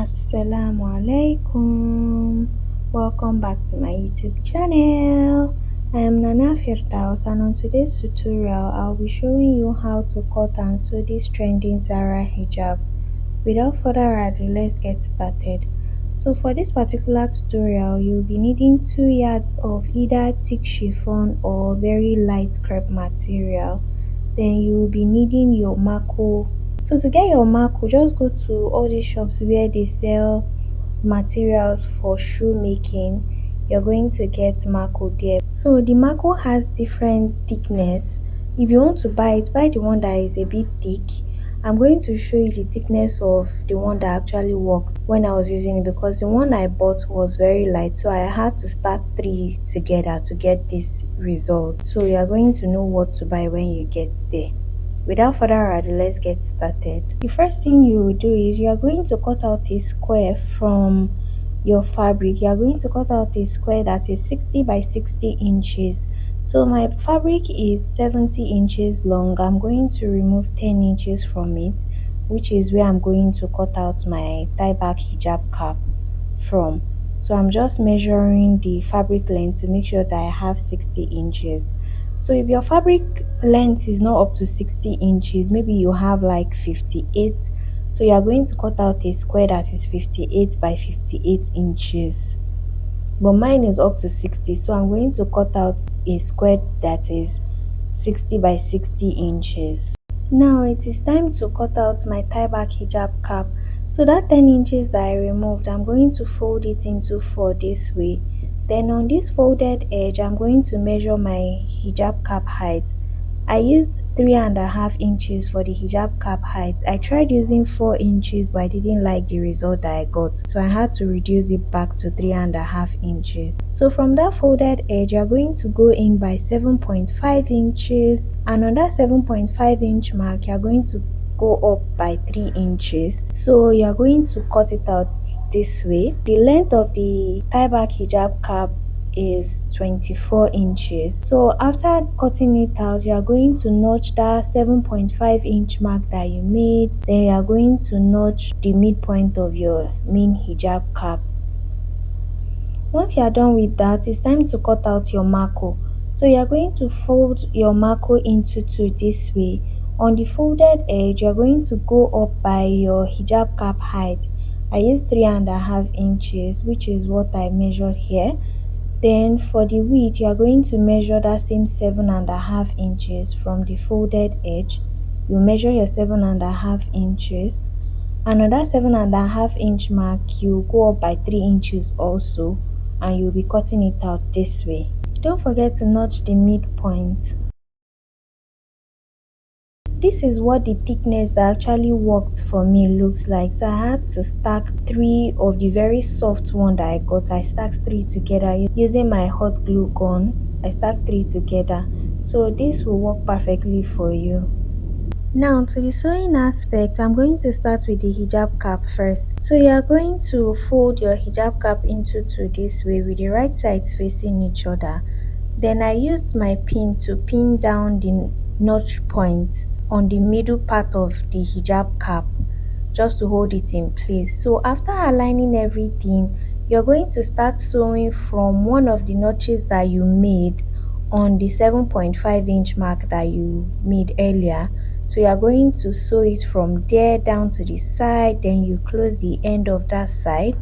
Assalamu alaikum. Welcome back to my YouTube channel. I am Nana Firdaus, and on today's tutorial I'll be showing you how to cut and sew this trending Zara hijab. Without further ado, let's get started. So for this particular tutorial, you'll be needing 2 yards of either thick chiffon or very light crepe material. Then you'll be needing your marco. So to get your marco, just go to all these shops where they sell materials for shoemaking. You're going to get marco there. So the marco has different thickness. If you want to buy it, buy the one that is a bit thick. I'm going to show you the thickness of the one that actually worked when I was using it, because the one I bought was very light, so I had to stack 3 together to get this result. So you are going to know what to buy when you get there. Without further ado, let's get started. The first thing you will do is you are going to cut out a square from your fabric. You are going to cut out a square that is 60 by 60 inches. So my fabric is 70 inches long. I'm going to remove 10 inches from it, which is where I'm going to cut out my tie back hijab cap from. So I'm just measuring the fabric length to make sure that I have 60 inches. So if your fabric length is not up to 60 inches, maybe you have like 58, so you are going to cut out a square that is 58 by 58 inches. But mine is up to 60, so I'm going to cut out a square that is 60 by 60 inches. Now it is time to cut out my tie back hijab cap. So that 10 inches that I removed, I'm going to fold it into 4 this way. Then on this folded edge, I'm going to measure my hijab cap height. I used 3.5 inches for the hijab cap height. I tried using 4 inches, but I didn't like the result that I got, so I had to reduce it back to 3.5 inches. So from that folded edge, you're going to go in by 7.5 inches, and on that 7.5 inch mark, you're going to go up by 3 inches. So you're going to cut it out this way. The length of the tie back hijab cap is 24 inches. So after cutting it out, you are going to notch that 7.5 inch mark that you made. Then you are going to notch the midpoint of your main hijab cap. Once you are done with that, it's time to cut out your marco. So you are going to fold your marco into 2 this way. On the folded edge, you are going to go up by your hijab cap height. I used 3.5 inches, which is what I measured here. Then for the width, you are going to measure that same 7.5 inches from the folded edge. You measure your 7.5 inches, and on that 7.5 inch mark, you go up by 3 inches also, and you'll be cutting it out this way. Don't forget to notch the midpoint. This is what the thickness that actually worked for me looks like. So I had to stack 3 of the very soft one that I got. I stacked 3 together using my hot glue gun. I stacked 3 together. So this will work perfectly for you. Now to the sewing aspect, I'm going to start with the hijab cap first. So you are going to fold your hijab cap into 2 this way with the right sides facing each other. Then I used my pin to pin down the notch point on the middle part of the hijab cap, just to hold it in place. So after aligning everything, you're going to start sewing from one of the notches that you made on the 7.5 inch mark that you made earlier. So you are going to sew it from there down to the side, then you close the end of that side,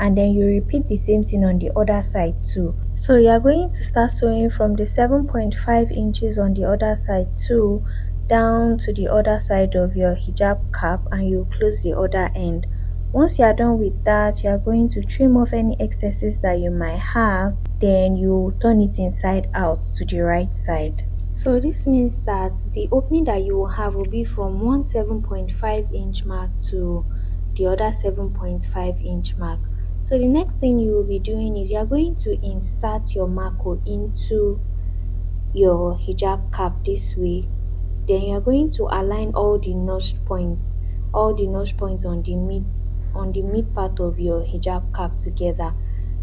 and then you repeat the same thing on the other side too. So you are going to start sewing from the 7.5 inches on the other side too, down to the other side of your hijab cap, and you close the other end. Once you are done with that, you are going to trim off any excesses that you might have. Then you turn it inside out to the right side. So this means that the opening that you will have will be from one 7.5 inch mark to the other 7.5 inch mark. So the next thing you will be doing is you are going to insert your marco into your hijab cap this way. Then you are going to align all the notch points on the mid part of your hijab cap together.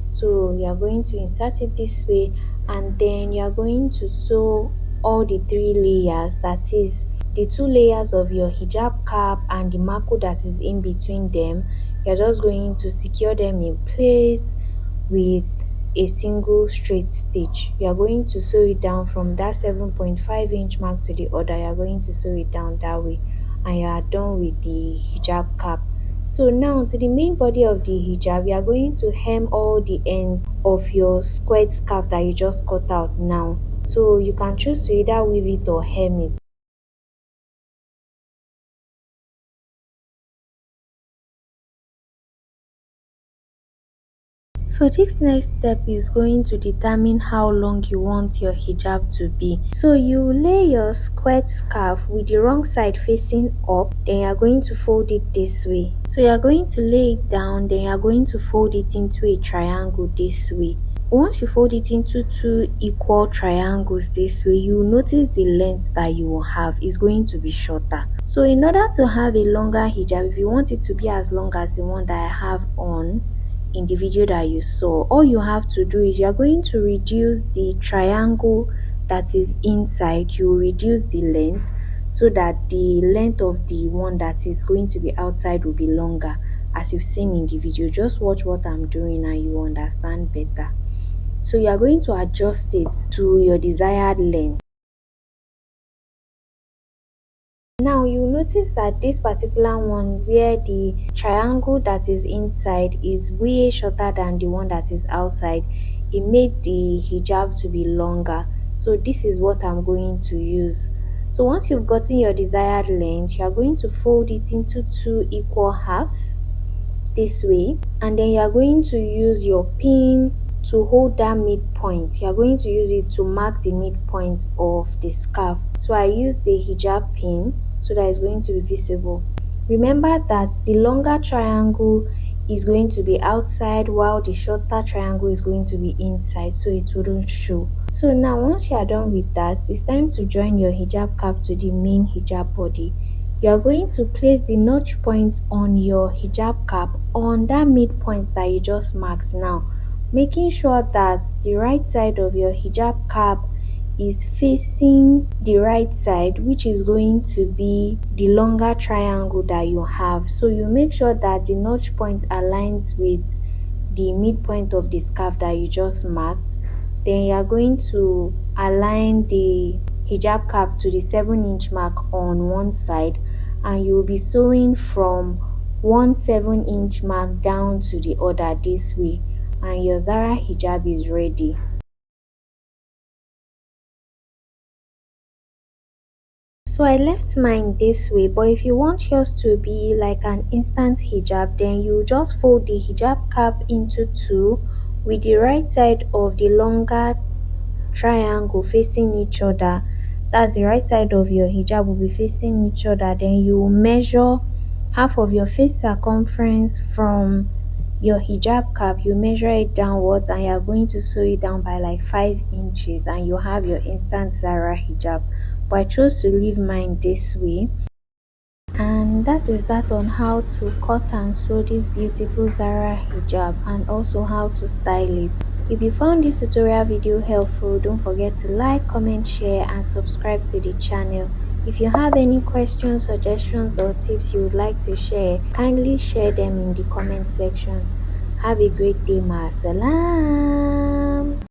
So you are going to insert it this way, and then you are going to sew all the 3 layers, that is the 2 layers of your hijab cap and the marco that is in between them. you're just going to secure them in place with a single straight stitch. You're going to sew it down from that 7.5-inch mark to the other. You're going to sew it down that way, and you are done with the hijab cap. So now to the main body of the hijab, you are going to hem all the ends of your squared scarf that you just cut out now. So you can choose to either weave it or hem it. So this next step is going to determine how long you want your hijab to be. So you lay your squared scarf with the wrong side facing up, then you are going to fold it this way. So you are going to lay it down, then you are going to fold it into a triangle this way. Once you fold it into two equal triangles this way, you will notice the length that you will have is going to be shorter. So in order to have a longer hijab, if you want it to be as long as the one that I have on in the video that you saw, all you have to do is you are going to reduce the triangle that is inside. You reduce the length so that the length of the one that is going to be outside will be longer, as you've seen in the video. Just watch what I'm doing and you understand better. So you are going to adjust it to your desired length. Now you notice that this particular one, where the triangle that is inside is way shorter than the one that is outside, it made the hijab to be longer. So this is what I'm going to use. So once you've gotten your desired length, you are going to fold it into two equal halves this way, and then you are going to use your pin to hold that midpoint. You are going to use it to mark the midpoint of the scarf. So I use the hijab pin so that it's going to be visible. Remember that the longer triangle is going to be outside while the shorter triangle is going to be inside, so it wouldn't show. So now once you are done with that, it's time to join your hijab cap to the main hijab body. You are going to place the notch point on your hijab cap on that midpoint that you just marked now, making sure that the right side of your hijab cap is facing the right side, which is going to be the longer triangle that you have. So you make sure that the notch point aligns with the midpoint of the scarf that you just marked. Then you are going to align the hijab cap to the 7-inch mark on one side, and you will be sewing from one 7-inch mark down to the other this way, and your Zara hijab is ready. So I left mine this way, but if you want yours to be like an instant hijab, then you just fold the hijab cap into two with the right side of the longer triangle facing each other. That's the right side of your hijab will be facing each other. Then you measure half of your face circumference from your hijab cap. You measure it downwards, and you're going to sew it down by like 5 inches, and you have your instant Zara hijab. But I chose to leave mine this way. And that is that on how to cut and sew this beautiful Zara hijab, and also how to style it. If you found this tutorial video helpful, don't forget to like, comment, share and subscribe to the channel. If you have any questions, suggestions or tips you would like to share, kindly share them in the comment section. Have a great day, ma. Salam.